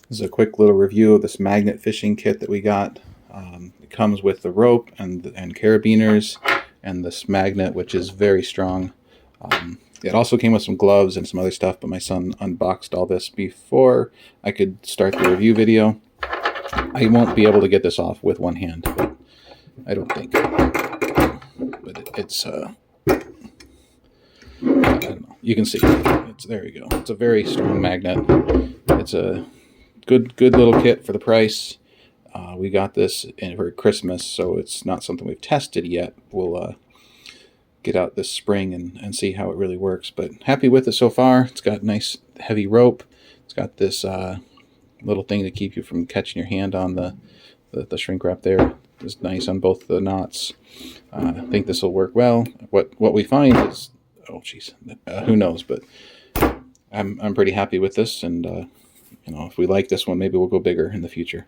This is a quick little review of this magnet fishing kit that we got. It comes with the rope and carabiners and this magnet, which is very strong. It also came with some gloves and some other stuff, but my son unboxed all this before I could start the review video. I won't be able to get this off with one hand, but I don't think. But it's I don't know. You can see there you go. It's a very strong magnet. It's a good little kit for the price. We got this for Christmas, so it's not something we've tested yet. We'll get out this spring and see how it really works. But happy with it so far. It's got nice heavy rope. It's got this little thing to keep you from catching your hand on the shrink wrap there. It's nice on both the knots. I think this will work well. What we find is, oh geez, who knows? But I'm pretty happy with this, and you know, if we like this one, maybe we'll go bigger in the future.